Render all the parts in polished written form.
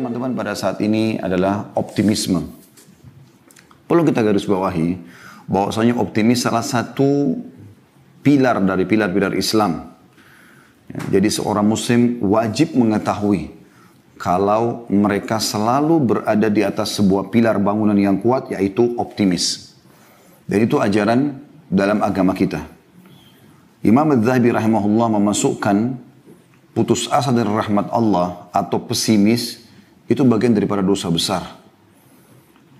teman-teman pada saat ini adalah optimisme. Perlu kita garis bawahi bahwasanya optimis salah satu pilar dari pilar-pilar Islam. Jadi seorang muslim wajib mengetahui kalau mereka selalu berada di atas sebuah pilar bangunan yang kuat, yaitu optimis. Dan itu ajaran dalam agama kita. Imam Adz-Dzahabi rahimahullah memasukkan putus asa dari rahmat Allah atau pesimis itu bagian daripada dosa besar.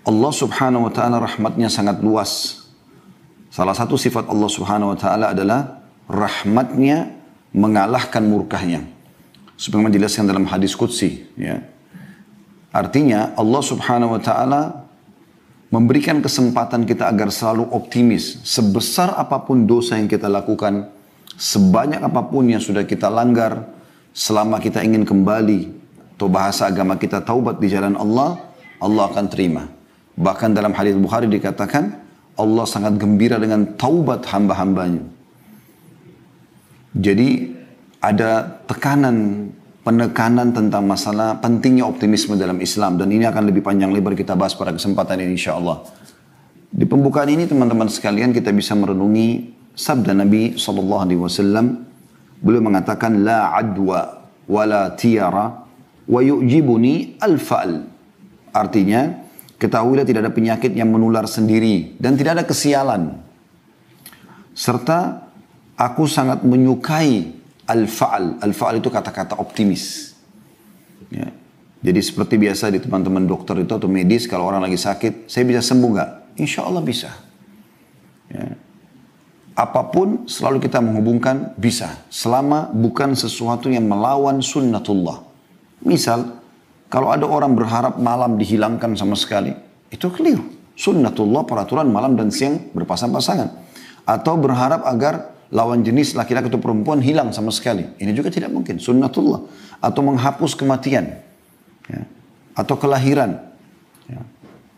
Allah subhanahu wa ta'ala rahmatnya sangat luas. Salah satu sifat Allah subhanahu wa ta'ala adalah rahmatnya mengalahkan murkahnya. Sebagaimana dijelaskan dalam hadis qudsi. Ya. Artinya Allah subhanahu wa ta'ala memberikan kesempatan kita agar selalu optimis. Sebesar apapun dosa yang kita lakukan, sebanyak apapun yang sudah kita langgar, selama kita ingin kembali, atau bahasa agama kita taubat di jalan Allah, Allah akan terima. Bahkan dalam hadis Bukhari dikatakan, Allah sangat gembira dengan taubat hamba-hambanya. Jadi ada penekanan tentang masalah pentingnya optimisme dalam Islam. Dan ini akan lebih panjang lebar kita bahas pada kesempatan ini insyaAllah. Di pembukaan ini teman-teman sekalian kita bisa merenungi sabda Nabi SAW. Beliau mengatakan, La adwa wa la tiyara wa yu'jibuni al-fa'al. Artinya, ketahuilah tidak ada penyakit yang menular sendiri dan tidak ada kesialan. Serta aku sangat menyukai al-fa'al. Al-fa'al itu kata-kata optimis. Ya. Jadi seperti biasa di teman-teman dokter itu atau medis, kalau orang lagi sakit, saya bisa sembuh nggak? Insya Allah bisa. Ya. Apapun selalu kita menghubungkan bisa. Selama bukan sesuatu yang melawan sunnatullah. Misal, kalau ada orang berharap malam dihilangkan sama sekali, itu keliru. Sunnatullah peraturan malam dan siang berpasang-pasangan. Atau berharap agar lawan jenis laki-laki atau perempuan hilang sama sekali. Ini juga tidak mungkin. Sunnatullah. Atau menghapus kematian. Ya. Atau kelahiran. Ya.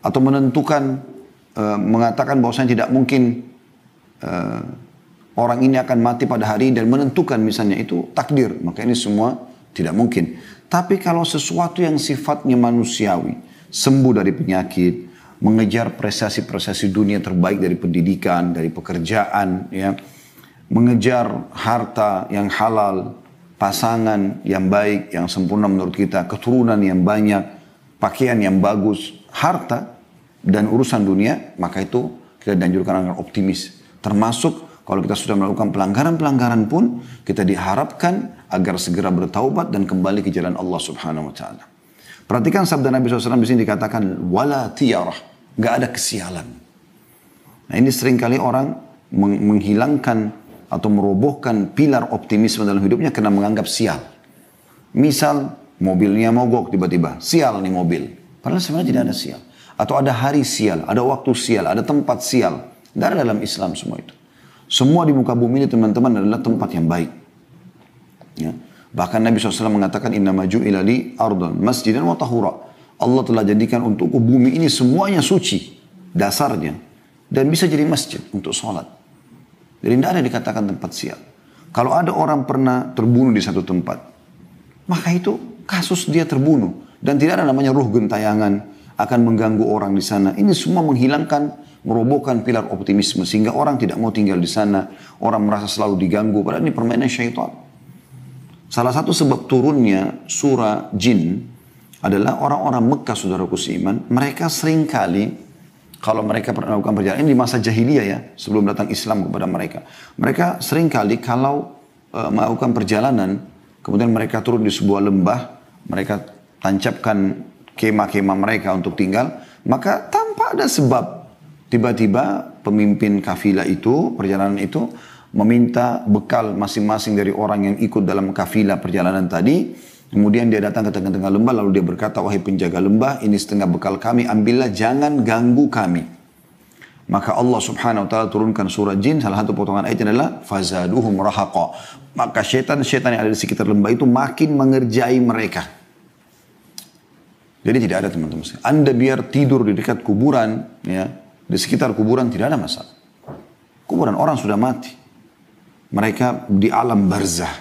Atau menentukan, mengatakan bahwasanya tidak mungkin orang ini akan mati pada hari dan menentukan misalnya itu takdir. Maka ini semua tidak mungkin. Tapi kalau sesuatu yang sifatnya manusiawi, sembuh dari penyakit, mengejar prestasi-prestasi dunia terbaik dari pendidikan, dari pekerjaan, ya, mengejar harta yang halal, pasangan yang baik, yang sempurna menurut kita, keturunan yang banyak, pakaian yang bagus, harta dan urusan dunia, maka itu kita dianjurkan agar optimis. Termasuk kalau kita sudah melakukan pelanggaran-pelanggaran pun, kita diharapkan agar segera bertaubat dan kembali ke jalan Allah subhanahu wa ta'ala. Perhatikan sabda Nabi SAW di sini dikatakan, wala tiyarah, nggak ada kesialan. Nah ini seringkali orang menghilangkan atau merobohkan pilar optimisme dalam hidupnya karena menganggap sial. Misal, mobilnya mogok tiba-tiba, sial nih mobil. Padahal sebenarnya tidak ada sial. Atau ada hari sial, ada waktu sial, ada tempat sial. Tidak ada dalam Islam semua itu. Semua di muka bumi ini teman-teman adalah tempat yang baik. Ya. Bahkan Nabi SAW mengatakan, Inna maju ilali ardan masjidan wa tahura. Allah telah jadikan untukku bumi ini semuanya suci. Dasarnya. Dan bisa jadi masjid untuk sholat. Jadi tidak ada dikatakan tempat sial. Kalau ada orang pernah terbunuh di satu tempat, maka itu kasus dia terbunuh. Dan tidak ada namanya ruh gentayangan akan mengganggu orang di sana. Ini semua menghilangkan, merobohkan pilar optimisme. Sehingga orang tidak mau tinggal di sana. Orang merasa selalu diganggu. Padahal ini permainan syaitan. Salah satu sebab turunnya surah Jin adalah orang-orang Mekah, saudaraku seiman. Mereka seringkali, kalau mereka pernah melakukan perjalanan, ini di masa jahiliyah ya, sebelum datang Islam kepada mereka. Mereka seringkali kalau melakukan perjalanan, kemudian mereka turun di sebuah lembah, mereka tancapkan kemah-kemah mereka untuk tinggal, maka tanpa ada sebab, tiba-tiba pemimpin kafilah itu, perjalanan itu, meminta bekal masing-masing dari orang yang ikut dalam kafilah perjalanan tadi. Kemudian dia datang ke tengah-tengah lembah, lalu dia berkata, wahai penjaga lembah, ini setengah bekal kami, ambillah, jangan ganggu kami. Maka Allah subhanahu wa ta'ala turunkan surah Jin, salah satu potongan ayat adalah, fazaduhum rahaqa. Maka syaitan-syaitan yang ada di sekitar lembah itu makin mengerjai mereka. Jadi tidak ada teman-teman. Anda biar tidur di dekat kuburan, ya, di sekitar kuburan tidak ada masalah. Kuburan orang sudah mati. Mereka di alam barzah.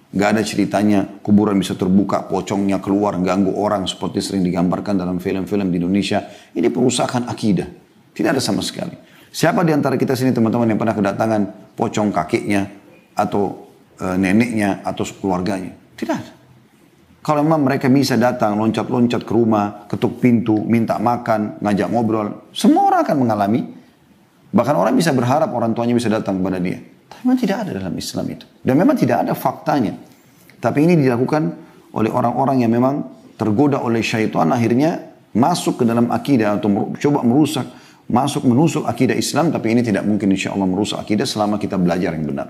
Nggak ada ceritanya kuburan bisa terbuka, pocongnya keluar, ganggu orang seperti sering digambarkan dalam film-film di Indonesia. Ini perusakan akidah. Tidak ada sama sekali. Siapa di antara kita sini teman-teman yang pernah kedatangan pocong kakeknya atau neneknya atau keluarganya? Tidak ada. Kalau memang mereka bisa datang, loncat-loncat ke rumah, ketuk pintu, minta makan, ngajak ngobrol, semua orang akan mengalami. Bahkan orang bisa berharap orang tuanya bisa datang kepada dia. Tapi memang tidak ada dalam Islam itu. Dan memang tidak ada faktanya. Tapi ini dilakukan oleh orang-orang yang memang tergoda oleh syaitan, akhirnya masuk ke dalam akidah atau coba merusak, menusuk akidah Islam. Tapi ini tidak mungkin insya Allah merusak akidah selama kita belajar yang benar.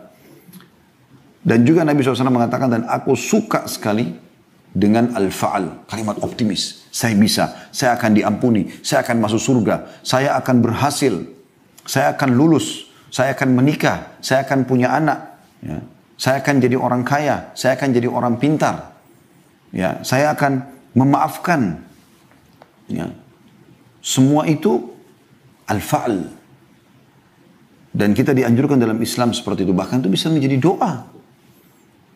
Dan juga Nabi SAW mengatakan, dan aku suka sekali dengan al-fa'al, kalimat optimis. Saya bisa, saya akan diampuni, saya akan masuk surga, saya akan berhasil, saya akan lulus, saya akan menikah, saya akan punya anak, ya. Saya akan jadi orang kaya, saya akan jadi orang pintar, ya. Saya akan memaafkan, ya. Semua itu al-fa'al. Dan kita dianjurkan dalam Islam seperti itu, bahkan itu bisa menjadi doa,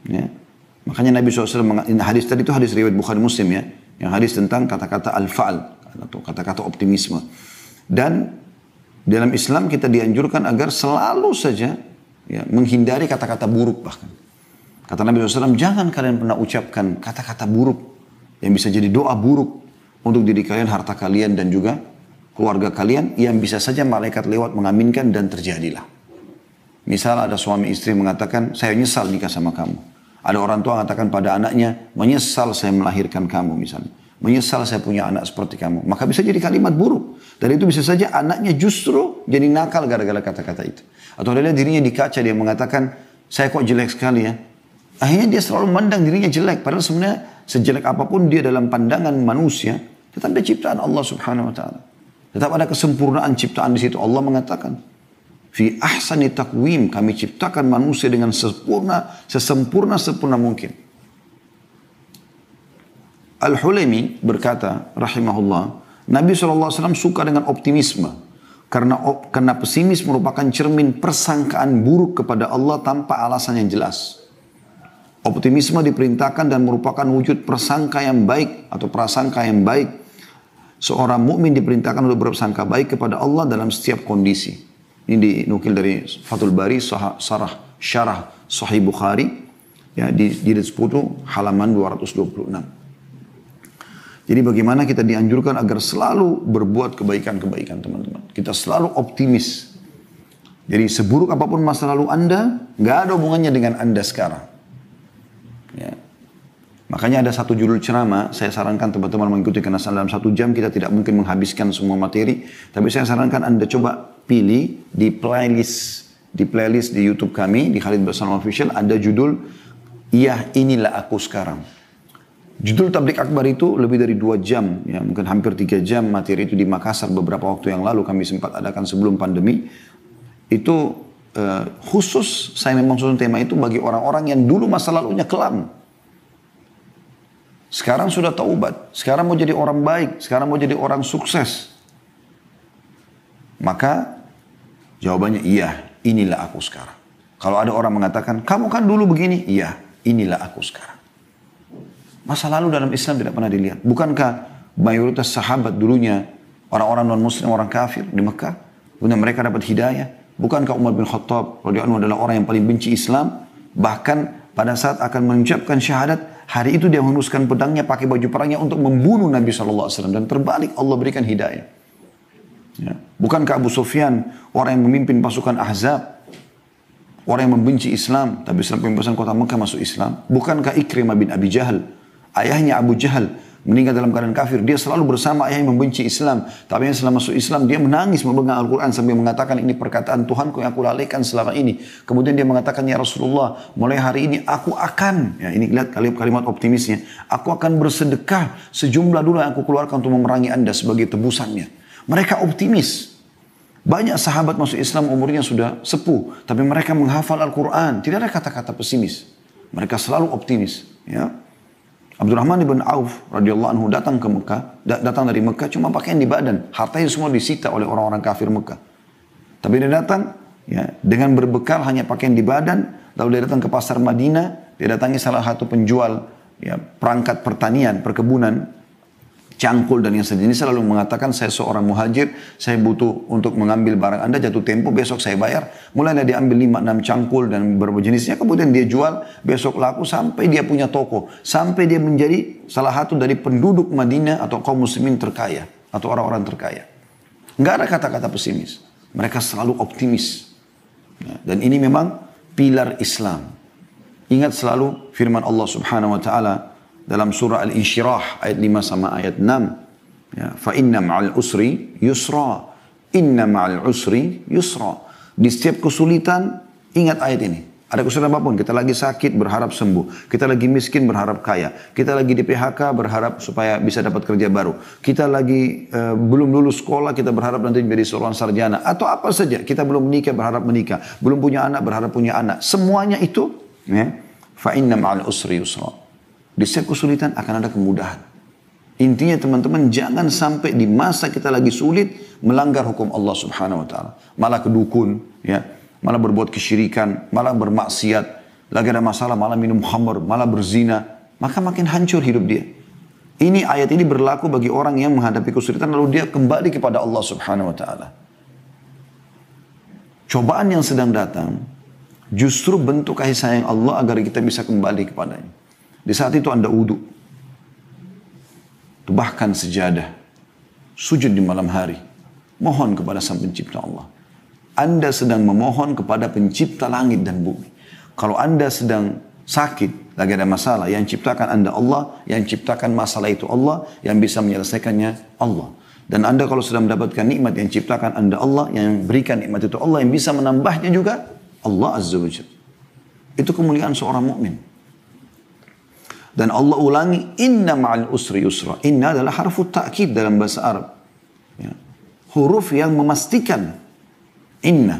ya. Makanya Nabi SAW, hadis tadi itu hadis riwayat Bukhari Muslim ya, yang hadis tentang kata-kata al-fa'al, atau kata-kata optimisme. Dan dalam Islam kita dianjurkan agar selalu saja ya, menghindari kata-kata buruk bahkan. Kata Nabi SAW, jangan kalian pernah ucapkan kata-kata buruk yang bisa jadi doa buruk untuk diri kalian, harta kalian, dan juga keluarga kalian, yang bisa saja malaikat lewat mengaminkan dan terjadilah. Misal ada suami istri mengatakan, saya nyesal nikah sama kamu. Ada orang tua mengatakan pada anaknya, menyesal saya melahirkan kamu misalnya. Menyesal saya punya anak seperti kamu. Maka bisa jadi kalimat buruk. Dan itu bisa saja anaknya justru jadi nakal gara-gara kata-kata itu. Atau dia lihat dirinya di kaca, dia mengatakan, saya kok jelek sekali ya. Akhirnya dia selalu memandang dirinya jelek. Padahal sebenarnya sejelek apapun dia dalam pandangan manusia, tetap dia ciptaan Allah Subhanahu Wa Taala. Tetap ada kesempurnaan ciptaan di situ. Allah mengatakan, fi ahsani taqwim, kami ciptakan manusia dengan sesempurna mungkin. Al-Hulaimi berkata, rahimahullah, Nabi SAW suka dengan optimisme. Karena pesimis merupakan cermin persangkaan buruk kepada Allah tanpa alasan yang jelas. Optimisme diperintahkan dan merupakan wujud prasangka yang baik atau prasangka yang baik. Seorang mukmin diperintahkan untuk berprasangka baik kepada Allah dalam setiap kondisi. Ini dinukil dari Fathul Bari, syarah Sahih Bukhari, ya, di jilid 10 halaman 226. Jadi bagaimana kita dianjurkan agar selalu berbuat kebaikan-kebaikan teman-teman. Kita selalu optimis. Jadi seburuk apapun masa lalu Anda, nggak ada hubungannya dengan Anda sekarang. Ya. Makanya ada satu judul ceramah, saya sarankan teman-teman mengikuti, karena dalam 1 jam kita tidak mungkin menghabiskan semua materi. Tapi saya sarankan Anda coba pilih di playlist di YouTube kami, di Khalid Basalamah Official, ada judul, Iya Inilah Aku Sekarang. Judul tablik akbar itu lebih dari 2 jam, ya, mungkin hampir 3 jam materi itu di Makassar beberapa waktu yang lalu kami sempat adakan sebelum pandemi. Itu khusus, saya memang susun tema itu bagi orang-orang yang dulu masa lalunya kelam. Sekarang sudah taubat, sekarang mau jadi orang baik, sekarang mau jadi orang sukses. Maka jawabannya iya, inilah aku sekarang. Kalau ada orang mengatakan, kamu kan dulu begini, iya, inilah aku sekarang. Masa lalu dalam Islam tidak pernah dilihat. Bukankah mayoritas sahabat dulunya orang-orang non-muslim, orang kafir di Mekah, kemudian mereka dapat hidayah? Bukankah Umar bin Khattab radhiyallahu anhu adalah orang yang paling benci Islam? Bahkan pada saat akan mengucapkan syahadat, hari itu dia menghunuskan pedangnya, pakai baju perangnya untuk membunuh Nabi SAW. Dan terbalik, Allah berikan hidayah. Ya. Bukankah Abu Sufyan, orang yang memimpin pasukan Ahzab, orang yang membenci Islam, tapi setelah pembebasan kota Mekah masuk Islam? Bukankah Ikrimah bin Abi Jahal, ayahnya Abu Jahal, meninggal dalam keadaan kafir? Dia selalu bersama ayah yang membenci Islam. Tapi setelah masuk Islam, dia menangis memegang Al-Quran sambil mengatakan, ini perkataan Tuhanku yang aku lalaikan selama ini. Kemudian dia mengatakan, ya Rasulullah, mulai hari ini aku akan, ya ini lihat kalimat optimisnya, aku akan bersedekah sejumlah dulu yang aku keluarkan untuk memerangi anda sebagai tebusannya. Mereka optimis. Banyak sahabat masuk Islam umurnya sudah sepuh, tapi mereka menghafal Al-Quran. Tidak ada kata-kata pesimis. Mereka selalu optimis. Ya. Abdurrahman ibn Auf radhiyallahu anhu datang ke Mekah, datang dari Mekah cuma pakaian di badan, hartanya semua disita oleh orang-orang kafir Mekah. Tapi dia datang ya dengan berbekal hanya pakaian di badan, lalu dia datang ke pasar Madinah dia datangi salah satu penjual ya, perangkat pertanian, perkebunan, cangkul dan yang sejenis, selalu mengatakan saya seorang muhajir, saya butuh untuk mengambil barang Anda, jatuh tempo, besok saya bayar. Mulailah dia ambil 5-6 cangkul dan beberapa jenisnya, kemudian dia jual, besok laku sampai dia punya toko. Sampai dia menjadi salah satu dari penduduk Madinah atau kaum muslimin terkaya, atau orang-orang terkaya. Nggak ada kata-kata pesimis. Mereka selalu optimis. Dan ini memang pilar Islam. Ingat selalu firman Allah subhanahu wa ta'ala dalam surah Al-Insyirah ayat 5 sama ayat 6. Ya, fa inna ma'al usri yusra. Inna ma'al usri yusra. Di setiap kesulitan, ingat ayat ini. Ada kesulitan apapun, kita lagi sakit berharap sembuh. Kita lagi miskin berharap kaya. Kita lagi di PHK berharap supaya bisa dapat kerja baru. Kita lagi belum lulus sekolah, kita berharap nanti menjadi seorang sarjana. Atau apa saja, kita belum menikah berharap menikah. Belum punya anak berharap punya anak. Semuanya itu, ya, fa inna ma'al usri yusra. Di setiap kesulitan akan ada kemudahan. Intinya teman-teman, jangan sampai di masa kita lagi sulit melanggar hukum Allah subhanahu wa ta'ala. Malah kedukun, ya, malah berbuat kesyirikan, malah bermaksiat, lagi ada masalah, malah minum khamr, malah berzina, maka makin hancur hidup dia. Ini ayat ini berlaku bagi orang yang menghadapi kesulitan lalu dia kembali kepada Allah subhanahu wa ta'ala. Cobaan yang sedang datang justru bentuk kasih sayang Allah agar kita bisa kembali kepadanya. Di saat itu Anda wudu, bahkan sejadah, sujud di malam hari, mohon kepada Sang Pencipta Allah. Anda sedang memohon kepada pencipta langit dan bumi. Kalau Anda sedang sakit, lagi ada masalah, yang ciptakan Anda Allah, yang ciptakan masalah itu Allah, yang bisa menyelesaikannya Allah. Dan Anda kalau sudah mendapatkan nikmat, yang ciptakan Anda Allah, yang berikan nikmat itu Allah, yang bisa menambahnya juga Allah Azza wa Jalla. Itu kemuliaan seorang mukmin. Dan Allah ulangi, inna ma'al usri yusra. Inna adalah harfu ta'kid dalam bahasa Arab. Ya. Huruf yang memastikan. Inna.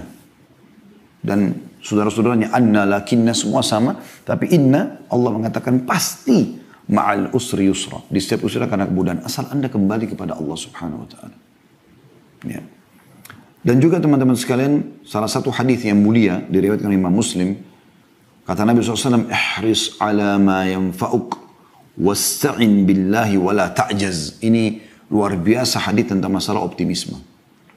Dan saudara-saudaranya anna, lakinna semua sama. Tapi inna, Allah mengatakan pasti ma'al usri yusra. Di setiap usaha karena kemudahan. Asal Anda kembali kepada Allah subhanahu wa ta'ala. Ya. Dan juga teman-teman sekalian, salah satu hadis yang mulia diriwayatkan oleh Imam Muslim, kata Nabi SAW, ihris ala ma yanfa'uk wasta'in billahi wala ta'jaz. Ini luar biasa hadis tentang masalah optimisme.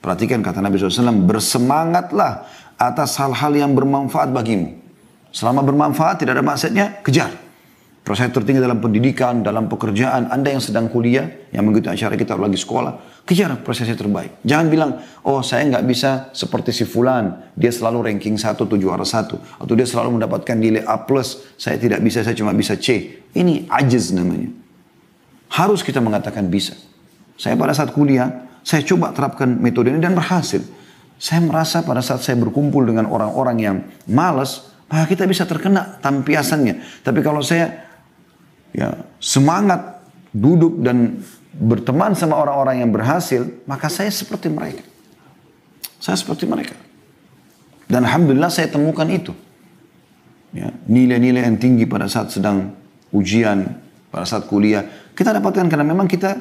Perhatikan kata Nabi SAW, bersemangatlah atas hal-hal yang bermanfaat bagimu. Selama bermanfaat, tidak ada maksudnya, kejar. Proses tertinggi dalam pendidikan, dalam pekerjaan, Anda yang sedang kuliah, yang mengikuti acara kita lagi sekolah, kejar prosesnya terbaik. Jangan bilang, oh saya nggak bisa seperti si fulan, dia selalu ranking 1, 7 arah 1. Atau dia selalu mendapatkan nilai A+, saya tidak bisa, saya cuma bisa C. Ini ajiz namanya. Harus kita mengatakan bisa. Saya pada saat kuliah, saya coba terapkan metode ini dan berhasil. Saya merasa pada saat saya berkumpul dengan orang-orang yang malas, maka kita bisa terkena tampiasannya. Tapi kalau saya ya, semangat duduk dan berteman sama orang-orang yang berhasil, maka saya seperti mereka. Saya seperti mereka. Dan alhamdulillah saya temukan itu. Ya, nilai-nilai yang tinggi pada saat sedang ujian, pada saat kuliah, kita dapatkan karena memang kita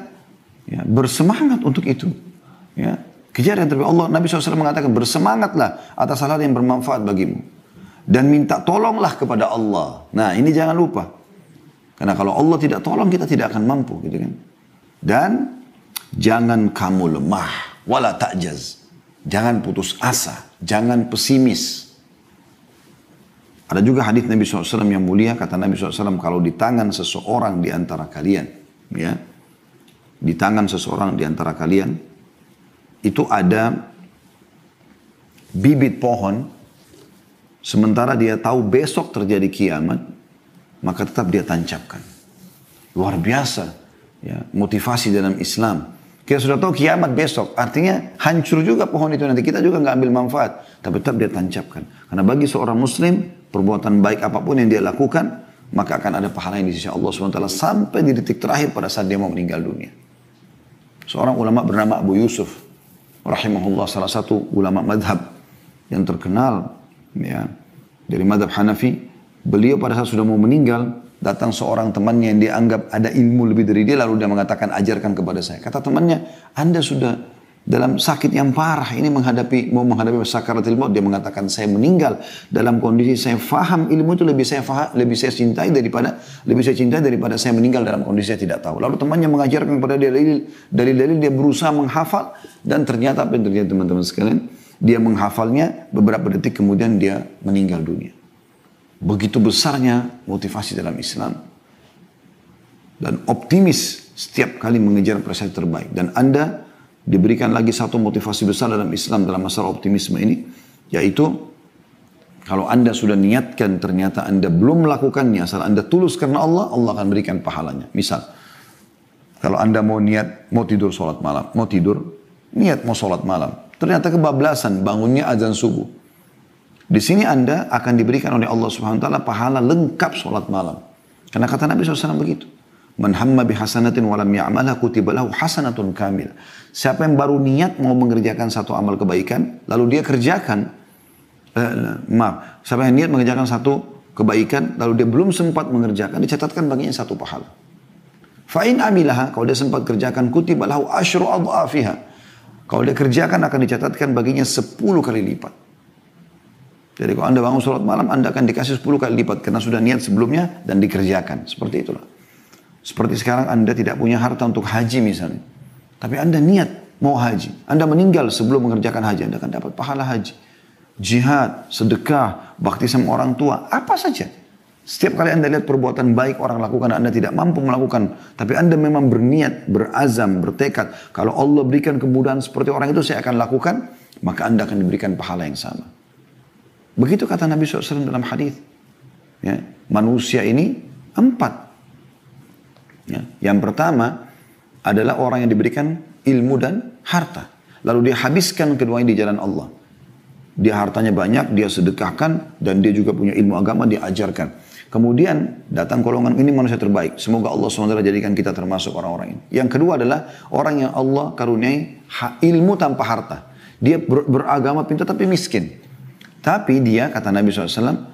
ya, bersemangat untuk itu. Ya, kejar yang terbaik. Allah, Nabi SAW mengatakan, bersemangatlah atas hal yang bermanfaat bagimu. Dan minta tolonglah kepada Allah. Nah, ini jangan lupa. Karena kalau Allah tidak tolong, kita tidak akan mampu. Gitu kan? Dan jangan kamu lemah. Wala ta'jaz. Jangan putus asa. Jangan pesimis. Ada juga hadis Nabi SAW yang mulia. Kata Nabi SAW, kalau di tangan seseorang di antara kalian. Ya, di tangan seseorang di antara kalian. Itu ada bibit pohon. Sementara dia tahu besok terjadi kiamat. Maka tetap dia tancapkan. Luar biasa ya, motivasi dalam Islam. Kita sudah tahu kiamat besok, artinya hancur juga pohon itu nanti. Kita juga nggak ambil manfaat, tapi tetap dia tancapkan. Karena bagi seorang muslim, perbuatan baik apapun yang dia lakukan, maka akan ada pahala yang di sisi Allah SWT sampai di detik terakhir pada saat dia mau meninggal dunia. Seorang ulama bernama Abu Yusuf, rahimahullah, salah satu ulama madhab yang terkenal ya, dari madhab Hanafi. Beliau pada saat sudah mau meninggal, datang seorang temannya yang dia anggap ada ilmu lebih dari dia, lalu dia mengatakan, ajarkan kepada saya. Kata temannya, Anda sudah dalam sakit yang parah ini mau menghadapi sakaratul maut, dia mengatakan saya meninggal dalam kondisi saya faham ilmu itu lebih saya cintai daripada saya meninggal dalam kondisi saya tidak tahu. Lalu temannya mengajarkan kepada dia dalil-dalil, dia berusaha menghafal dan ternyata apa yang terjadi teman-teman sekalian, dia menghafalnya beberapa detik kemudian dia meninggal dunia. Begitu besarnya motivasi dalam Islam dan optimis setiap kali mengejar prestasi terbaik. Dan Anda diberikan lagi satu motivasi besar dalam Islam dalam masalah optimisme ini, yaitu kalau Anda sudah niatkan ternyata Anda belum melakukannya, asal Anda tulus karena Allah, Allah akan berikan pahalanya. Misal, kalau Anda mau tidur sholat malam, niat mau sholat malam, ternyata kebablasan, bangunnya azan subuh. Di sini Anda akan diberikan oleh Allah Subhanahu wa taala pahala lengkap sholat malam. Karena kata Nabi SAW begitu. Man hamma bihasanatin walam ya'malha kutiba lahu hasanatun kamil. Siapa yang baru niat mau mengerjakan satu amal kebaikan, lalu dia kerjakan, siapa yang niat mengerjakan satu kebaikan, lalu dia belum sempat mengerjakan, dicatatkan baginya satu pahala. Fa'in amilaha, kalau dia sempat kerjakan, kutiba lahu asyru adhafiha. Kalau dia kerjakan akan dicatatkan baginya 10 kali lipat. Jadi kalau Anda bangun sholat malam, Anda akan dikasih 10 kali lipat, karena sudah niat sebelumnya dan dikerjakan. Seperti itulah. Seperti sekarang Anda tidak punya harta untuk haji misalnya. Tapi Anda niat mau haji. Anda meninggal sebelum mengerjakan haji. Anda akan dapat pahala haji. Jihad, sedekah, bakti sama orang tua. Apa saja. Setiap kali Anda lihat perbuatan baik orang lakukan, Anda tidak mampu melakukan. Tapi Anda memang berniat, berazam, bertekad. Kalau Allah berikan kemudahan seperti orang itu saya akan lakukan. Maka Anda akan diberikan pahala yang sama. Begitu kata Nabi SAW dalam hadis. Ya, manusia ini 4. Ya. Yang pertama adalah orang yang diberikan ilmu dan harta. Lalu dia habiskan keduanya di jalan Allah. Dia hartanya banyak, dia sedekahkan, dan dia juga punya ilmu agama, dia ajarkan. Kemudian datang golongan ini manusia terbaik. Semoga Allah SWT jadikan kita termasuk orang-orang ini. Yang kedua adalah orang yang Allah karuniai ilmu tanpa harta. Dia beragama pintar tapi miskin. Tapi dia, kata Nabi SAW,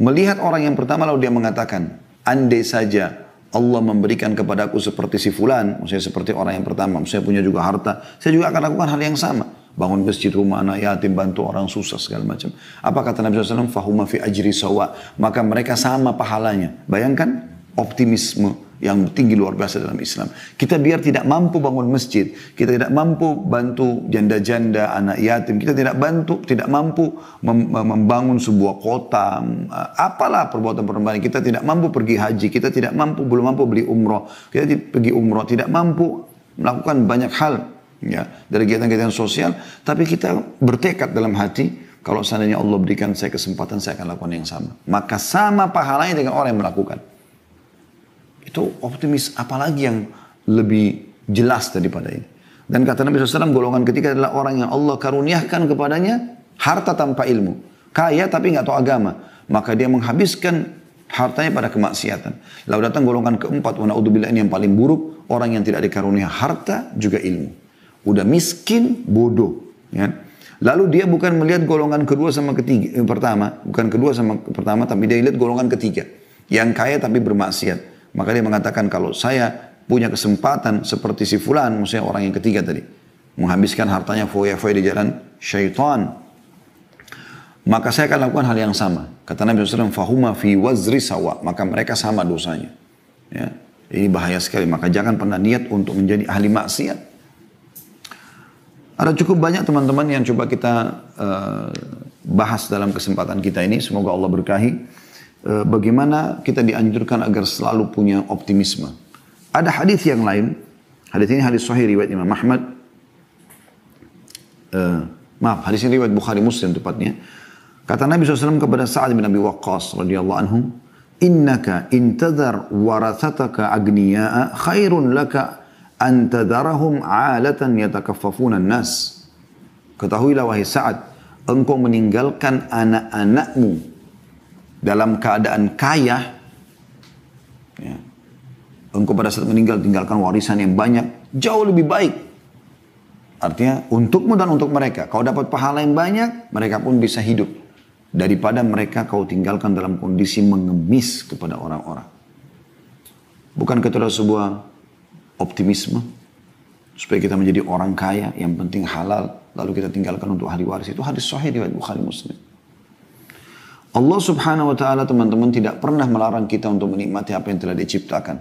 melihat orang yang pertama lalu dia mengatakan, andai saja Allah memberikan kepadaku seperti si fulan, maksudnya seperti orang yang pertama, saya punya juga harta, saya juga akan lakukan hal yang sama. Bangun masjid, rumah anak yatim, bantu orang susah, segala macam. Apa kata Nabi SAW? Fahuma fi ajri sawa. Maka mereka sama pahalanya. Bayangkan optimisme yang tinggi luar biasa dalam Islam. Kita biar tidak mampu bangun masjid, kita tidak mampu bantu janda-janda, anak yatim, kita tidak mampu membangun sebuah kota, apalah perbuatan-perbuatan, kita tidak mampu pergi haji, kita belum mampu beli umroh, kita pergi umroh, tidak mampu melakukan banyak hal ya dari kegiatan-kegiatan sosial, tapi kita bertekad dalam hati, kalau seandainya Allah berikan saya kesempatan, saya akan lakukan yang sama. Maka sama pahalanya dengan orang yang melakukan. Itu optimis, apalagi yang lebih jelas daripada ini. Dan kata Nabi SAW, golongan ketiga adalah orang yang Allah karuniakan kepadanya harta tanpa ilmu. Kaya tapi nggak tahu agama. Maka dia menghabiskan hartanya pada kemaksiatan. Lalu datang golongan keempat, wa na'udzubillah, ini yang paling buruk, orang yang tidak dikarunia harta juga ilmu. Udah miskin, bodoh. Ya. Lalu dia bukan melihat golongan kedua sama ketiga, pertama, tapi dia lihat golongan ketiga. Yang kaya tapi bermaksiat. Maka dia mengatakan kalau saya punya kesempatan seperti si fulan, maksudnya orang yang ketiga tadi, menghabiskan hartanya foya-foya di jalan syaitan, maka saya akan lakukan hal yang sama. Kata Nabi SAW, fahuma fi wazri sawa, maka mereka sama dosanya. Ya, ini bahaya sekali, maka jangan pernah niat untuk menjadi ahli maksiat. Ada cukup banyak teman-teman yang coba kita bahas dalam kesempatan kita ini, semoga Allah berkahi. Bagaimana kita dianjurkan agar selalu punya optimisme. Ada hadis yang lain. Hadis ini hadis sahih riwayat Imam Ahmad. Hadis ini riwayat Bukhari Muslim tepatnya. Kata Nabi SAW kepada Sa'ad bin Abi Waqqas radhiyallahu anhu, innaka intadhar warathataka agniya'a khairun laka an tadharahum 'alatan yatakaffafuna an-nas. Ketahuilah wahai Sa'ad, engkau meninggalkan anak-anakmu dalam keadaan kaya, ya, engkau pada saat meninggal tinggalkan warisan yang banyak, jauh lebih baik. Artinya untukmu dan untuk mereka. Kau dapat pahala yang banyak, mereka pun bisa hidup. Daripada mereka kau tinggalkan dalam kondisi mengemis kepada orang-orang. Bukankah itu adalah sebuah optimisme? supaya kita menjadi orang kaya, yang penting halal, lalu kita tinggalkan untuk ahli waris. Itu hadis sahih riwayat Bukhari Muslim. Allah subhanahu wa ta'ala teman-teman tidak pernah melarang kita untuk menikmati apa yang telah diciptakan.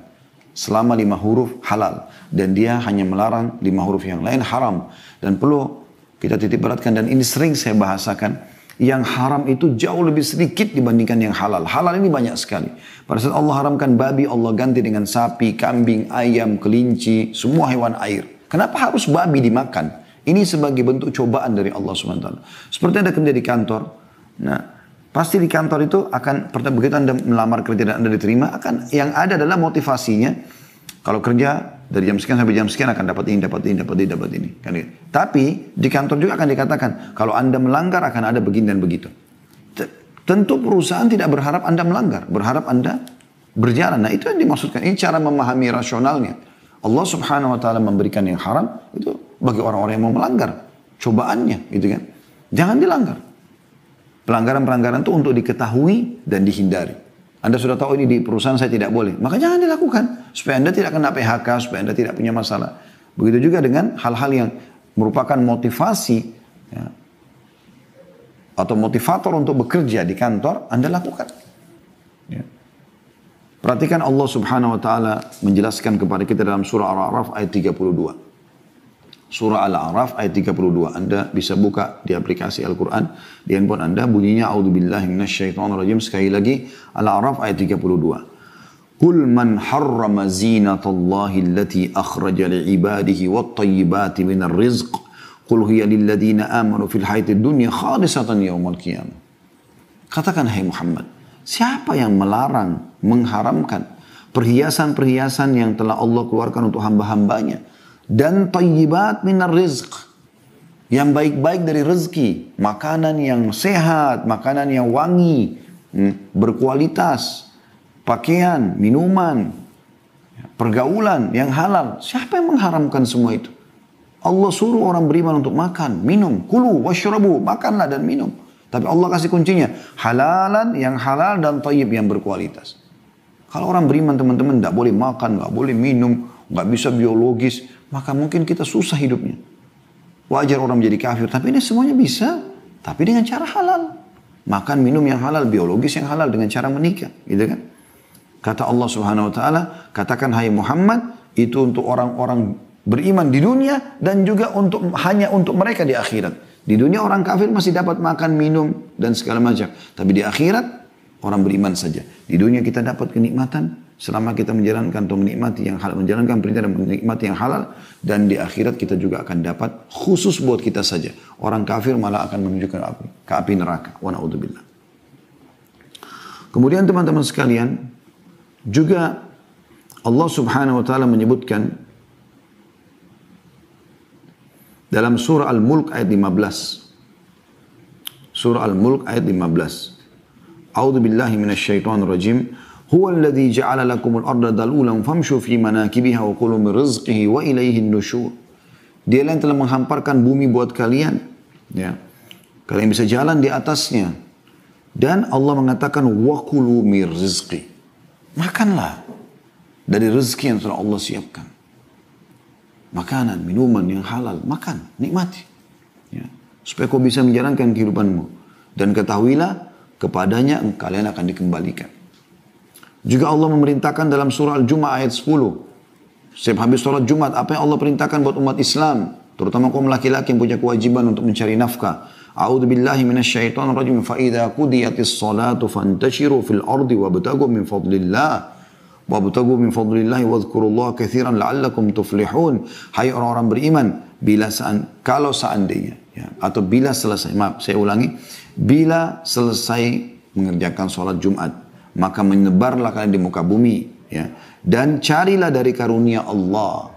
Selama 5 huruf halal. Dan dia hanya melarang 5 huruf yang lain haram. Dan perlu kita titik beratkan, dan ini sering saya bahasakan, yang haram itu jauh lebih sedikit dibandingkan yang halal. Halal ini banyak sekali. Pada saat Allah haramkan babi, Allah ganti dengan sapi, kambing, ayam, kelinci, semua hewan air. Kenapa harus babi dimakan? Ini sebagai bentuk cobaan dari Allah SWT. Seperti Anda kerja di kantor. Nah, pasti di kantor itu akan, begitu Anda melamar kerja dan Anda diterima, akan yang ada adalah motivasinya. Kalau kerja dari jam sekian sampai jam sekian akan dapat ini, dapat ini, dapat ini, dapat ini. Kan gitu. Tapi di kantor juga akan dikatakan, kalau Anda melanggar akan ada begini dan begitu. Tentu perusahaan tidak berharap Anda melanggar, berharap Anda berjalan. Nah itu yang dimaksudkan. Ini cara memahami rasionalnya. Allah subhanahu wa ta'ala memberikan yang haram, itu bagi orang-orang yang mau melanggar. Cobaannya gitu kan. Jangan dilanggar. Pelanggaran-pelanggaran itu untuk diketahui dan dihindari. Anda sudah tahu ini di perusahaan saya tidak boleh. Maka jangan dilakukan. Supaya Anda tidak kena PHK, supaya Anda tidak punya masalah. Begitu juga dengan hal-hal yang merupakan motivasi. Ya, atau motivator untuk bekerja di kantor, Anda lakukan. Ya. Perhatikan Allah subhanahu wa ta'ala menjelaskan kepada kita dalam surah Al-A'raf ayat 32. Surah Al-A'raf ayat 32. Anda bisa buka di aplikasi Al-Quran. Di handphone Anda bunyinya A'udzubillahi minasyaitonirrajim. Sekali lagi Al-A'raf ayat 32. Qul man harrama zinatallahi allati akhraja li'ibadihi wat-tayyibati minar rizq. Qul hiya lilladina amanu fil hayatid dunya khalisatan yawmal qiyamah. Katakan hai Muhammad, siapa yang melarang, mengharamkan perhiasan-perhiasan yang telah Allah keluarkan untuk hamba-hambanya dan tayyibat minar rizq, yang baik-baik dari rezeki, makanan yang sehat, makanan yang wangi, berkualitas, pakaian, minuman, pergaulan yang halal. Siapa yang mengharamkan semua itu? Allah suruh orang beriman untuk makan, minum, kulu, washrabu, makanlah dan minum. Tapi Allah kasih kuncinya, halalan yang halal dan tayyib yang berkualitas. Kalau orang beriman teman-teman tidak boleh makan, nggak boleh minum, nggak bisa biologis, maka mungkin kita susah hidupnya. Wajar orang menjadi kafir, tapi ini semuanya bisa, tapi dengan cara halal. Makan, minum yang halal, biologis yang halal dengan cara menikah, gitu kan? Kata Allah Subhanahu wa taala, katakan hai Muhammad, itu untuk orang-orang beriman di dunia dan juga hanya untuk mereka di akhirat. Di dunia orang kafir masih dapat makan, minum dan segala macam. Tapi di akhirat orang beriman saja. Di dunia kita dapat kenikmatan selama kita menjalankan atau menikmati yang halal, menjalankan perintah dan menikmati yang halal. Dan di akhirat kita juga akan dapat khusus buat kita saja. Orang kafir malah akan menuju ke api neraka. Wa na'udzubillah. Kemudian teman-teman sekalian, juga Allah Subhanahu wa taala menyebutkan dalam surah Al-Mulk ayat 15. Surah Al-Mulk ayat 15. A'udzu billahi minasyaitonir rajim. Huwa alladhi ja'ala lakumul arda dalulan famshu fi manakibiha wa kulu min rizqihi wa ilayhin nusyur. Dia yang telah menghamparkan bumi buat kalian, ya. Kalian bisa jalan di atasnya. Dan Allah mengatakan wa kulu min rizqi. Makanlah dari rezeki yang telah Allah siapkan. Makanan, minuman yang halal, makan, nikmati. Ya. Supaya kau bisa menjalankan kehidupanmu. Dan ketahuilah, kepadanya kalian akan dikembalikan. Juga Allah memerintahkan dalam surah Al-Jumu'ah ayat 10. Setiap habis sholat Jumat, apa yang Allah perintahkan buat umat Islam? Terutama kaum laki-laki yang punya kewajiban untuk mencari nafkah. A'udzu billahi minasyaitonir rajim. Fa idza qudiyatis salatu fantashiru fil ardi wabtaghu min fadlillah. Wabtagu min fadlillahi wadhkurullaha katsiran la'allakum tuflihun. Hai orang-orang beriman, kalau seandainya, ya, atau bila selesai, maaf saya ulangi, bila selesai mengerjakan sholat Jumat, maka menyebarlah kalian di muka bumi, ya, dan carilah dari karunia Allah.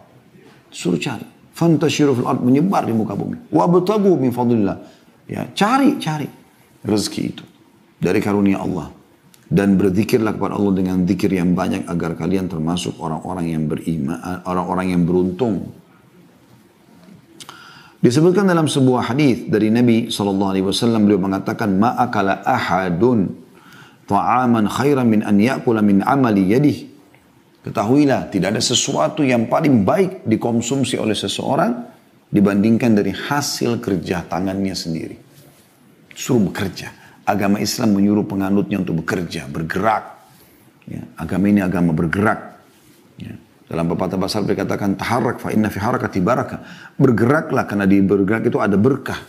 Suruh cari. Fantashiru fil ard, menyebar di muka bumi. Wabtagu min fadlillah, ya, cari rezeki itu dari karunia Allah. Dan berzikirlah kepada Allah dengan zikir yang banyak agar kalian termasuk orang-orang yang beriman, orang-orang yang beruntung. Disebutkan dalam sebuah hadis dari Nabi SAW, beliau mengatakan, ma'akala ahadun ta'aman khairan min an ya'kula min amali yadih. Ketahuilah tidak ada sesuatu yang paling baik dikonsumsi oleh seseorang dibandingkan dari hasil kerja tangannya sendiri. Suruh bekerja. Agama Islam menyuruh penganutnya untuk bekerja, bergerak. Ya, agama ini agama bergerak. Ya. Dalam pepatah bahasa Arab dikatakan taharrak fa inna fi harakati barakah. Bergeraklah karena di bergerak itu ada berkah.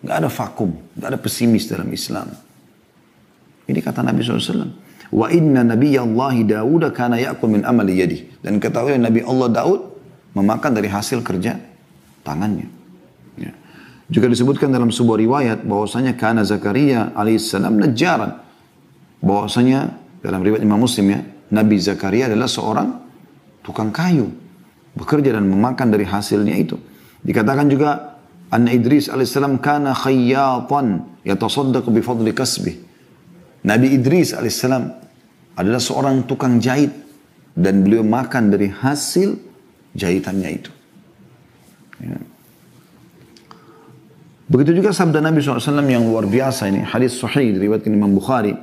Nggak ada vakum, nggak ada pesimis dalam Islam. Ini kata Nabi SAW. Wa inna nabiyallahi Dawud kana ya'kul min amali yadi. Dan ketahui Nabi Allah Daud memakan dari hasil kerja tangannya. Ya. Juga disebutkan dalam sebuah riwayat bahwasanya kana Zakaria alaihissalam najjaran. Bahwasanya dalam riwayat Imam Muslim ya, Nabi Zakaria adalah seorang tukang kayu. Bekerja dan memakan dari hasilnya itu. Dikatakan juga anna Idris alaihissalam kana khayyatan yatasaddaqu bi fadli kasbih. Nabi Idris alaihissalam adalah seorang tukang jahit dan beliau makan dari hasil jahitannya itu. Ya. Begitu juga sabda Nabi SAW yang luar biasa ini. Hadis sahih diriwayatkan Imam Bukhari.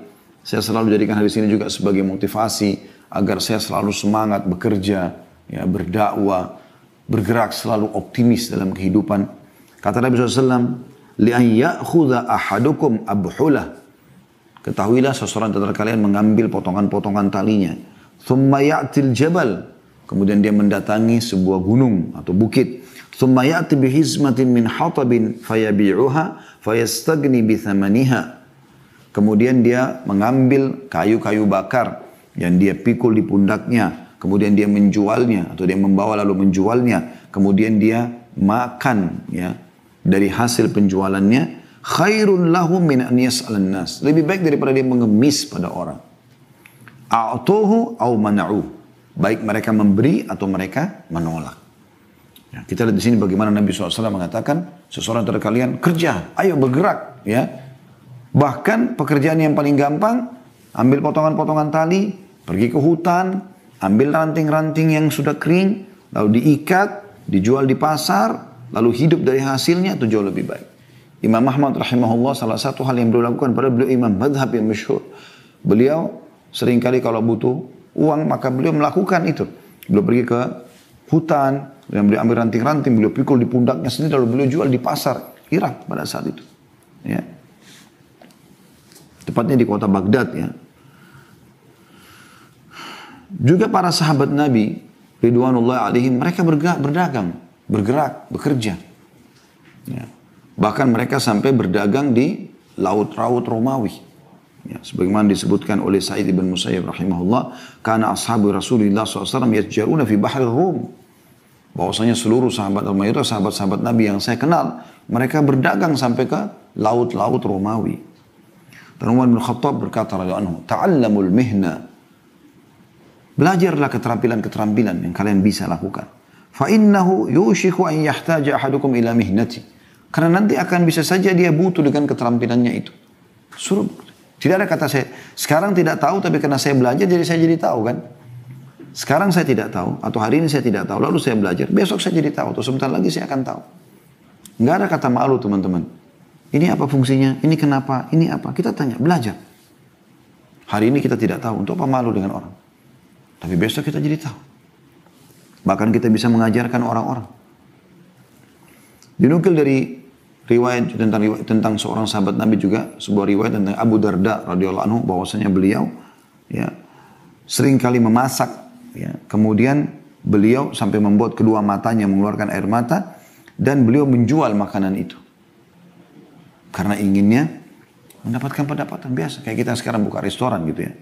Saya selalu jadikan hadis ini juga sebagai motivasi agar saya selalu semangat bekerja, ya, berdakwah, bergerak selalu optimis dalam kehidupan. Kata Nabi SAW, li'an ya'khudha ahadukum abhulah. Ketahuilah seseorang antara kalian mengambil potongan-potongan talinya. Thumma ya'til jabal. Kemudian dia mendatangi sebuah gunung atau bukit. Thumma ya'ti bihizmatin min hatabin fayabi'uha fayastagni bithamaniha. Kemudian dia mengambil kayu-kayu bakar yang dia pikul di pundaknya. Kemudian dia menjualnya atau dia membawa lalu menjualnya. Kemudian dia makan ya dari hasil penjualannya. Khairun lahum min an yas'alan nas. Lebih baik daripada dia mengemis pada orang. A'tuhu au mana'u. Baik mereka memberi atau mereka menolak. Ya, kita lihat di sini bagaimana Nabi SAW mengatakan seseorang dari kalian kerja, ayo bergerak, ya. Bahkan pekerjaan yang paling gampang, ambil potongan-potongan tali, pergi ke hutan, ambil ranting-ranting yang sudah kering, lalu diikat, dijual di pasar, lalu hidup dari hasilnya itu jauh lebih baik. Imam Ahmad rahimahullah salah satu hal yang beliau lakukan pada beliau imam madhab yang masyhur. Beliau seringkali kalau butuh uang maka beliau melakukan itu. Beliau pergi ke hutan, dan beliau ambil ranting-ranting, beliau pikul di pundaknya sendiri lalu beliau jual di pasar Irak pada saat itu. Ya. Tepatnya di kota Baghdad ya. Juga para sahabat Nabi ridwanullah alaihim mereka berdagang, bergerak, bekerja. Ya. Bahkan mereka sampai berdagang di laut-laut Romawi. Ya, sebagaimana disebutkan oleh Sa'id ibn Musayyib rahimahullah, karena ashabu Rasulullah SAW yatjaruna fi bahri Rum. Bahwasanya seluruh sahabat Romawi itu sahabat-sahabat Nabi yang saya kenal, mereka berdagang sampai ke laut-laut Romawi. Dan Umar bin Khattab berkata radhiyallahu anhu, ta'allamul mihna. Belajarlah keterampilan-keterampilan yang kalian bisa lakukan. Fa innahu yushiku an yahtaja ahadukum ila mihnati. Karena nanti akan bisa saja dia butuh dengan keterampilannya itu. Suruh. Tidak ada kata saya, sekarang tidak tahu tapi karena saya belajar jadi saya jadi tahu kan. Sekarang saya tidak tahu atau hari ini saya tidak tahu lalu saya belajar. Besok saya jadi tahu atau sebentar lagi saya akan tahu. Nggak ada kata malu teman-teman. Ini apa fungsinya? Ini kenapa? Ini apa? Kita tanya, belajar. Hari ini kita tidak tahu. Untuk apa malu dengan orang? Tapi besok kita jadi tahu. Bahkan kita bisa mengajarkan orang-orang. Dinukil dari riwayat tentang seorang sahabat Nabi juga, sebuah riwayat tentang Abu Darda radhiyallahu anhu bahwasanya beliau ya sering kali memasak ya, kemudian beliau sampai membuat kedua matanya mengeluarkan air mata dan beliau menjual makanan itu. Karena inginnya mendapatkan pendapatan biasa kayak kita sekarang buka restoran gitu ya.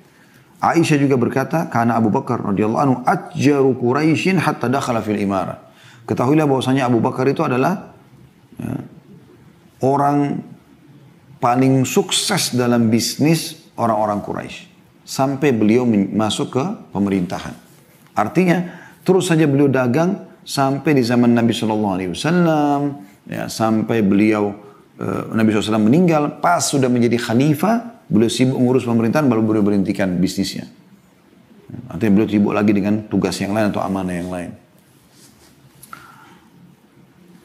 Aisyah juga berkata, karena Abu Bakar radhiyallahu anhu atjaru Quraisyin hatta dakhala fil imara. Ketahuilah bahwasanya Abu Bakar itu adalah ya, orang paling sukses dalam bisnis orang-orang Quraisy sampai beliau masuk ke pemerintahan. Artinya terus saja beliau dagang sampai di zaman Nabi SAW, ya, sampai beliau Nabi SAW meninggal. Pas sudah menjadi khalifah, beliau sibuk mengurus pemerintahan, baru beliau berhentikan bisnisnya. Artinya beliau sibuk lagi dengan tugas yang lain atau amanah yang lain.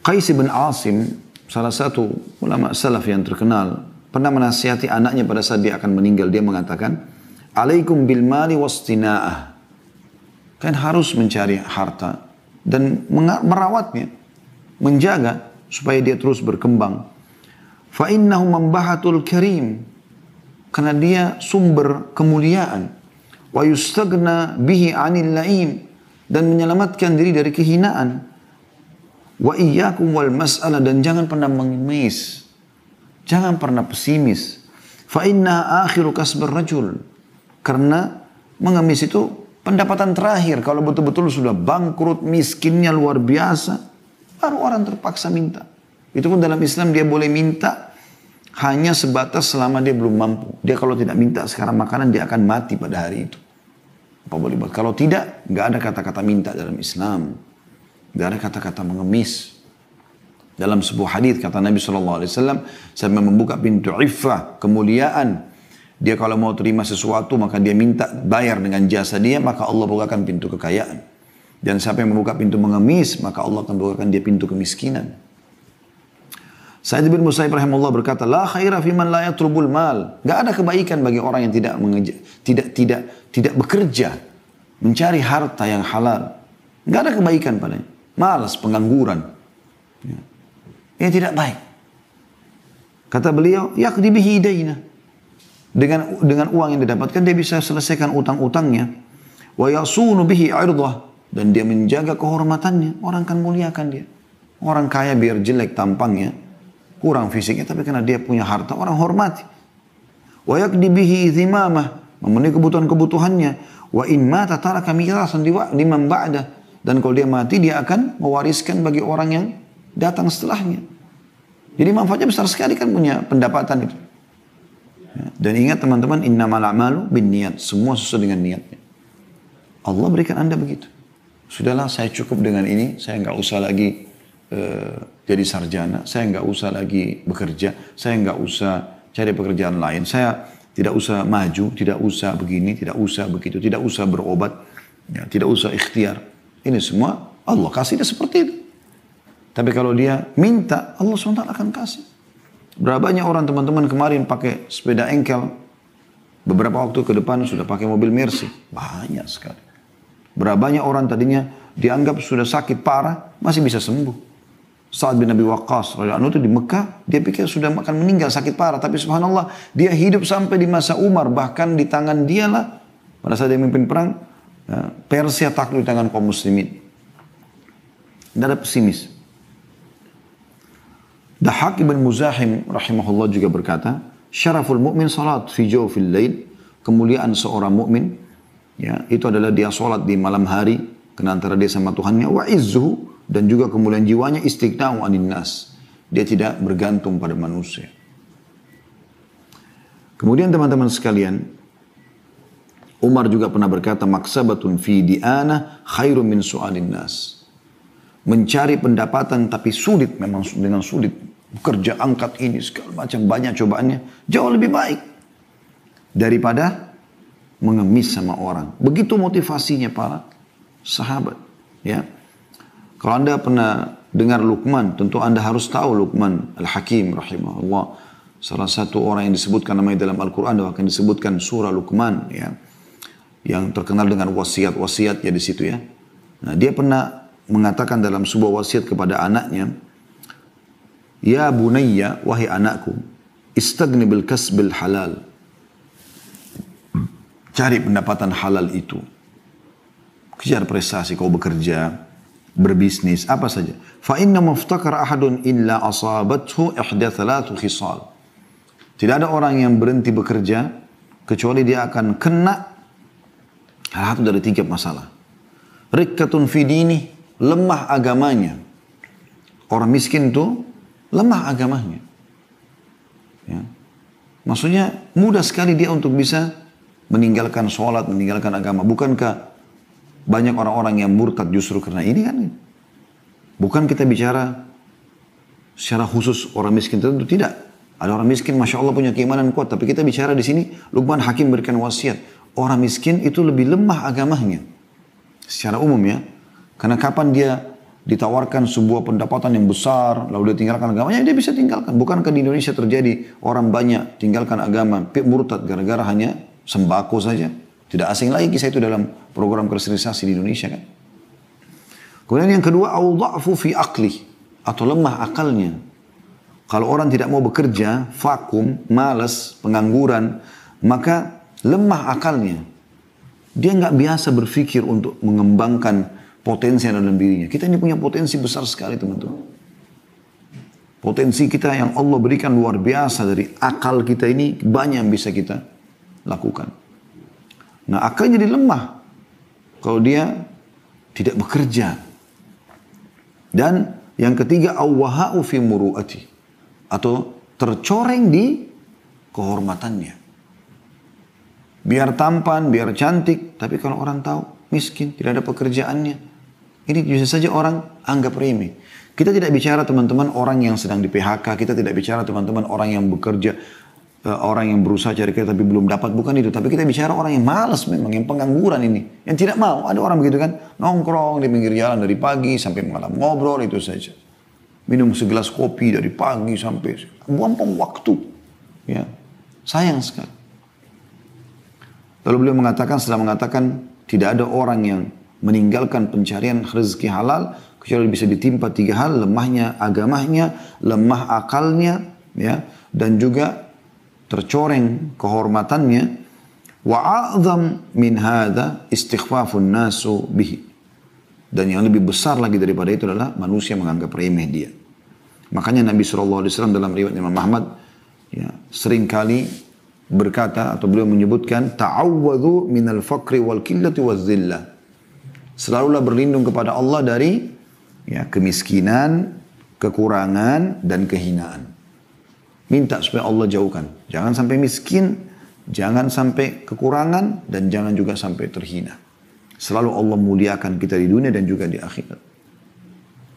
Qais bin Asim, salah satu ulama salaf yang terkenal, pernah menasihati anaknya pada saat dia akan meninggal. Dia mengatakan, alaikum bil mali wastina'ah. Kan harus mencari harta dan merawatnya, menjaga supaya dia terus berkembang. Fa innahu mambahatul karim, karena dia sumber kemuliaan. Wa yustagna bihi 'anil la'im, dan menyelamatkan diri dari kehinaan. Wa iyyakum wal mas'alah, dan jangan pernah mengemis. Jangan pernah pesimis. Fa inna akhiru kasbar rajul, karena mengemis itu pendapatan terakhir. Kalau betul-betul sudah bangkrut, miskinnya luar biasa, baru orang terpaksa minta. Itu pun dalam Islam dia boleh minta hanya sebatas selama dia belum mampu. Dia kalau tidak minta sekarang makanan, dia akan mati pada hari itu. Apa boleh buat? Kalau tidak, nggak ada kata-kata minta dalam Islam. Nggak ada kata-kata mengemis. Dalam sebuah hadis kata Nabi SAW, saya membuka pintu iffah, kemuliaan. Dia kalau mau terima sesuatu, maka dia minta bayar dengan jasa dia, maka Allah bukakan pintu kekayaan. Dan siapa yang membuka pintu mengemis, maka Allah akan bukakan dia pintu kemiskinan. Sa'id bin Musayyib rahimahullah berkata, la khaira fi man la yatrubul mal. Gak ada kebaikan bagi orang yang tidak bekerja, mencari harta yang halal. Gak ada kebaikan padanya. Malas, pengangguran. Ini tidak baik. Kata beliau, yaqdi bihi daina. Dengan uang yang didapatkan dia bisa selesaikan utang-utangnya. Wa yasunu bihi 'irdah, dan dia menjaga kehormatannya. Orang kan muliakan dia. Orang kaya biar jelek tampangnya, kurang fisiknya, tapi karena dia punya harta, orang hormati. Wa yaqdi bihi dhimamah, memenuhi kebutuhan-kebutuhannya. Wa in mata taraka mirasan liman ba'da, dan kalau dia mati dia akan mewariskan bagi orang yang datang setelahnya. Jadi manfaatnya besar sekali kan punya pendapatan itu. Dan ingat teman-teman, innamal a'malu binniyat, semua sesuai dengan niatnya. Allah berikan Anda begitu. Sudahlah, saya cukup dengan ini, saya nggak usah lagi jadi sarjana, saya nggak usah lagi bekerja, saya nggak usah cari pekerjaan lain, saya tidak usah maju, tidak usah begini, tidak usah begitu, tidak usah berobat, ya, tidak usah ikhtiar. Ini semua Allah kasih dia seperti itu. Tapi kalau dia minta, Allah SWT akan kasih. Berapa banyak orang teman-teman kemarin pakai sepeda engkel, beberapa waktu ke depan sudah pakai mobil Mercy. Banyak sekali. Berapa banyak orang tadinya dianggap sudah sakit parah, masih bisa sembuh. Sa'ad bin Abi Waqqas radhiyallahu anhu itu di Mekah, dia pikir sudah akan meninggal sakit parah, tapi subhanallah dia hidup sampai di masa Umar, bahkan di tangan dialah pada saat dia memimpin perang Persia takluk di tangan kaum muslimin. Tidak ada pesimis. Dahak ibn Muzahim rahimahullah juga berkata, syaraful mu'min salat fi jawfil lail, kemuliaan seorang mukmin ya itu adalah dia salat di malam hari kena antara dia sama Tuhannya, wa izzuhu, dan juga kemuliaan jiwanya istighna'u 'anil nas, dia tidak bergantung pada manusia. Kemudian teman-teman sekalian, Umar juga pernah berkata, maksabatun fi di'anah khairun min su'alin nas. Mencari pendapatan tapi sulit, memang dengan sulit. Bekerja angkat ini segala macam, banyak cobaannya, jauh lebih baik daripada mengemis sama orang. Begitu motivasinya para sahabat. Ya, kalau Anda pernah dengar Luqman, tentu Anda harus tahu Luqman Al-Hakim rahimahullah. Salah satu orang yang disebutkan namanya dalam Al-Quran, dan akan disebutkan surah Luqman, ya, yang terkenal dengan wasiat-wasiatnya di situ ya. Nah, dia pernah mengatakan dalam sebuah wasiat kepada anaknya, ya bunayya, wahai anakku, istagni bil kasbil halal. Cari pendapatan halal itu. Kejar prestasi, kau bekerja, berbisnis, apa saja. Fa inna maftakar ahadun illa asabathu ihda thalathu khisal. Tidak ada orang yang berhenti bekerja kecuali dia akan kena hal satu dari 3 masalah. Rikkatun fi dini, lemah agamanya. Orang miskin itu lemah agamanya. Ya. Maksudnya mudah sekali dia untuk bisa meninggalkan sholat, meninggalkan agama. Bukankah banyak orang-orang yang murtad justru karena ini kan? Bukan kita bicara secara khusus orang miskin tertentu, tidak. Ada orang miskin, Masya Allah punya keimanan kuat. Tapi kita bicara di sini, Luqman Hakim berikan wasiat. Orang miskin itu lebih lemah agamanya. Secara umum ya. Karena kapan dia ditawarkan sebuah pendapatan yang besar, lalu dia tinggalkan agamanya, dia bisa tinggalkan. Bukankah di Indonesia terjadi orang banyak tinggalkan agama, murtad gara-gara hanya sembako saja. Tidak asing lagi kisah itu dalam program kristenisasi di Indonesia kan. Kemudian yang kedua, au dha'fu fi aqli, atau lemah akalnya. Kalau orang tidak mau bekerja, vakum, malas, pengangguran, maka lemah akalnya. Dia nggak biasa berpikir untuk mengembangkan potensi yang ada dalam dirinya. Kita ini punya potensi besar sekali teman-teman. Potensi kita yang Allah berikan luar biasa, dari akal kita ini banyak yang bisa kita lakukan. Nah, akalnya jadi lemah kalau dia tidak bekerja. Dan yang ketiga, awwaha'u fi muru'ati, atau tercoreng di kehormatannya. Biar tampan, biar cantik, tapi kalau orang tahu miskin, tidak ada pekerjaannya, ini bisa saja orang anggap remeh. Kita tidak bicara teman-teman orang yang sedang di PHK, kita tidak bicara teman-teman orang yang bekerja, orang yang berusaha cari kerja tapi belum dapat, bukan itu. Tapi kita bicara orang yang malas memang, yang pengangguran ini, yang tidak mau. Ada orang begitu kan, nongkrong di pinggir jalan dari pagi sampai malam, ngobrol itu saja. Minum segelas kopi dari pagi sampai, buang waktu. Ya, sayang sekali. Lalu beliau mengatakan, setelah mengatakan tidak ada orang yang meninggalkan pencarian rezeki halal kecuali bisa ditimpa 3 hal: lemahnya agamanya, lemah akalnya, ya, dan juga tercoreng kehormatannya. Wa a'zam min hadza istighfafun nasu bihi. Dan yang lebih besar lagi daripada itu adalah manusia menganggap remeh dia. Makanya Nabi SAW dalam riwayat Imam Ahmad, ya, seringkali berkata atau beliau menyebutkan, ta'awwadhu minal faqri wal qillati waz zillah. Selalulah berlindung kepada Allah dari, ya, kemiskinan, kekurangan, dan kehinaan. Minta supaya Allah jauhkan. Jangan sampai miskin, jangan sampai kekurangan, dan jangan juga sampai terhina. Selalu Allah muliakan kita di dunia dan juga di akhirat.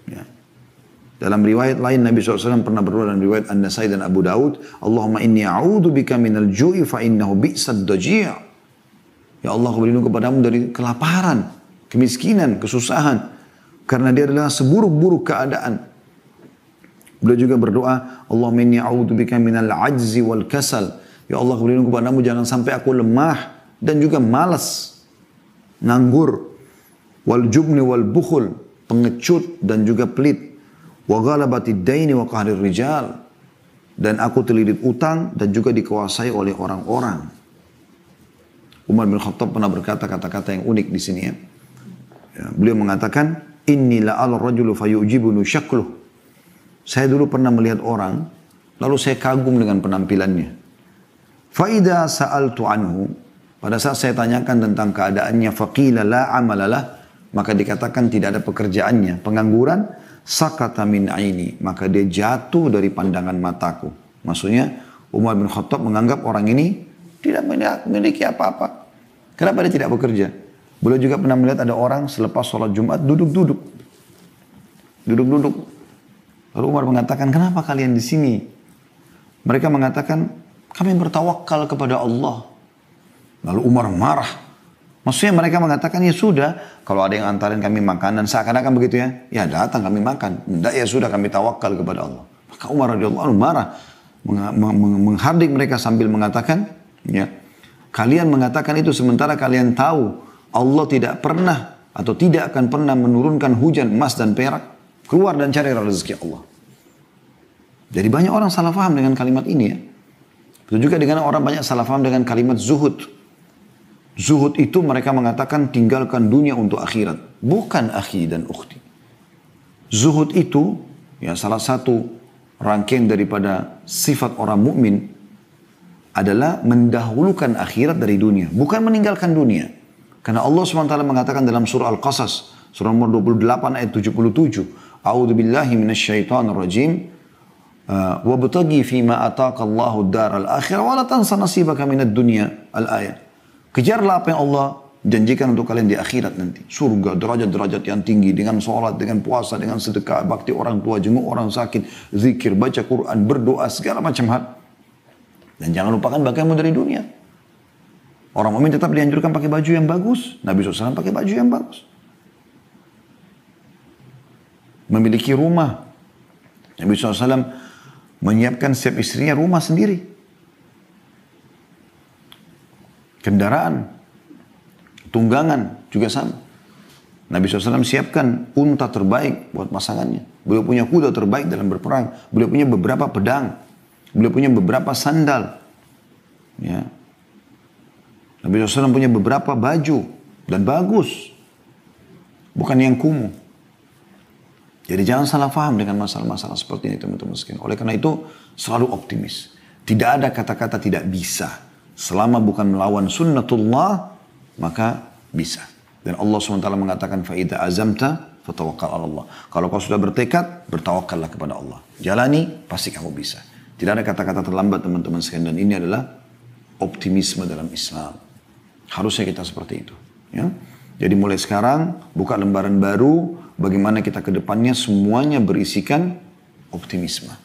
Ya. Dalam riwayat lain Nabi SAW pernah berdoa, dalam riwayat An-Nasai dan Abu Daud, Allahumma inni a'udhu bika minal ju'i fa innahu bi'sad daji'. Ya Allah, aku berlindung kepadamu dari kelaparan, kemiskinan, kesusahan, karena dia adalah seburuk-buruk keadaan. Beliau juga berdoa, Allahumma inni a'udzubika minal ajzi wal kasal. Ya Allah, aku berlindung kepadamu jangan sampai aku lemah dan juga malas, nganggur, wal jubni wal bukhul, pengecut dan juga pelit, wa ghalabatid daini wa qahrir rijal, dan aku terlilit utang dan juga dikuasai oleh orang-orang. Umar bin Khattab pernah berkata kata-kata yang unik di sini, ya. Beliau mengatakan, inni la'al rajulu fayujibunu syakluh. Saya dulu pernah melihat orang, lalu saya kagum dengan penampilannya. Fa'idha sa'altu anhu, pada saat saya tanyakan tentang keadaannya, faqila la amalalah, maka dikatakan tidak ada pekerjaannya, pengangguran, sakata min aini, maka dia jatuh dari pandangan mataku. Maksudnya Umar bin Khattab menganggap orang ini tidak memiliki apa-apa. Kenapa dia tidak bekerja? Beliau juga pernah melihat ada orang selepas sholat Jumat duduk-duduk. Lalu Umar mengatakan, kenapa kalian di sini? Mereka mengatakan, kami bertawakal kepada Allah. Lalu Umar marah. Maksudnya mereka mengatakan, ya sudah, kalau ada yang antarin kami makanan, seakan-akan begitu ya. Ya datang kami makan. Tidak, ya sudah kami tawakal kepada Allah. Maka Umar radhiyallahu anhu marah. Menghardik mereka sambil mengatakan, ya, kalian mengatakan itu sementara kalian tahu Allah tidak pernah atau tidak akan pernah menurunkan hujan emas dan perak. Keluar dan cari rezeki Allah. Jadi banyak orang salah faham dengan kalimat ini, ya. Begitu juga dengan orang banyak salah faham dengan kalimat zuhud. Zuhud itu mereka mengatakan tinggalkan dunia untuk akhirat. Bukan akhi dan ukhti. Zuhud itu, ya, salah satu rangkaian daripada sifat orang mukmin adalah mendahulukan akhirat dari dunia. Bukan meninggalkan dunia. Karena Allah SWT mengatakan dalam surah Al-Qasas, surah nomor 28 ayat 77, A'udzu billahi minasyaitonir rajim, wabtaghi fima ataka Allahu ad-daral akhirah wa la tansa nasibaka minad dunya, al-ayat. Kejarlah apa yang Allah janjikan untuk kalian di akhirat nanti. Surga, derajat-derajat yang tinggi dengan sholat, dengan puasa, dengan sedekah, bakti orang tua, jenguk orang sakit, zikir, baca Quran, berdoa, segala macam hal. Dan jangan lupakan bagianmu dari dunia. Orang mukmin tetap dianjurkan pakai baju yang bagus. Nabi SAW pakai baju yang bagus. Memiliki rumah. Nabi SAW menyiapkan setiap istrinya rumah sendiri. Kendaraan. Tunggangan juga sama. Nabi SAW siapkan unta terbaik buat pasangannya. Beliau punya kuda terbaik dalam berperang. Beliau punya beberapa pedang. Beliau punya beberapa sandal. Ya. Nabi SAW punya beberapa baju. Dan bagus. Bukan yang kumuh. Jadi jangan salah paham dengan masalah-masalah seperti ini teman-teman sekalian. Oleh karena itu selalu optimis. Tidak ada kata-kata tidak bisa. Selama bukan melawan sunnatullah, maka bisa. Dan Allah SWT mengatakan, فَإِذَا أَزَمْتَ فَتَوَكَّلْ عَلَى اللَّهِ. Kalau kau sudah bertekad, bertawakallah kepada Allah. Jalani, pasti kamu bisa. Tidak ada kata-kata terlambat teman-teman sekalian. Dan ini adalah optimisme dalam Islam. Harusnya kita seperti itu. Ya? Jadi mulai sekarang, buka lembaran baru, bagaimana kita ke depannya semuanya berisikan optimisme.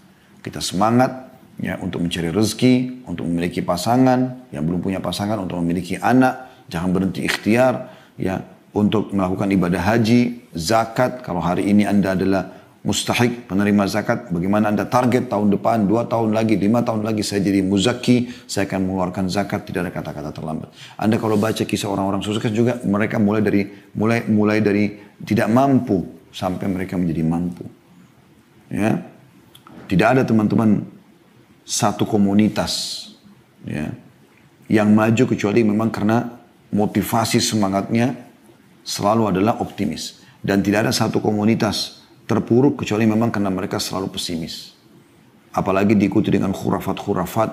Kita semangat ya, untuk mencari rezeki, untuk memiliki pasangan, yang belum punya pasangan, untuk memiliki anak, jangan berhenti ikhtiar, ya, untuk melakukan ibadah haji, zakat. Kalau hari ini Anda adalah mustahik penerima zakat, bagaimana Anda target tahun depan, 2 tahun lagi, 5 tahun lagi saya jadi muzaki, saya akan mengeluarkan zakat. Tidak ada kata-kata terlambat. Anda kalau baca kisah orang-orang sukses juga, mereka mulai dari tidak mampu sampai mereka menjadi mampu. Ya, tidak ada teman-teman satu komunitas ya, yang maju kecuali memang karena motivasi semangatnya selalu adalah optimis. Dan tidak ada satu komunitas terpuruk kecuali memang karena mereka selalu pesimis. Apalagi diikuti dengan khurafat-khurafat.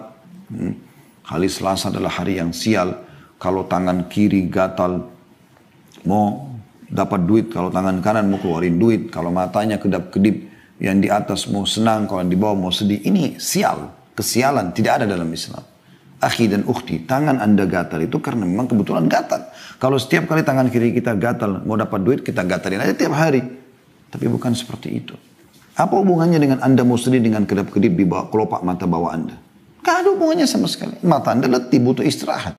Hari Selasa adalah hari yang sial. Kalau tangan kiri gatal mau dapat duit, kalau tangan kanan mau keluarin duit, kalau matanya kedap-kedip, yang di atas mau senang, kalau yang di bawah mau sedih. Ini sial, kesialan, tidak ada dalam Islam. Akhi dan ukhti, tangan Anda gatal itu karena memang kebetulan gatal. Kalau setiap kali tangan kiri kita gatal, mau dapat duit, kita gatalin aja tiap hari. Tapi bukan seperti itu. Apa hubungannya dengan Anda mau sedih dengan kedap-kedip di bawah kelopak mata bawah Anda? Gak ada hubungannya sama sekali. Mata Anda letih, butuh istirahat.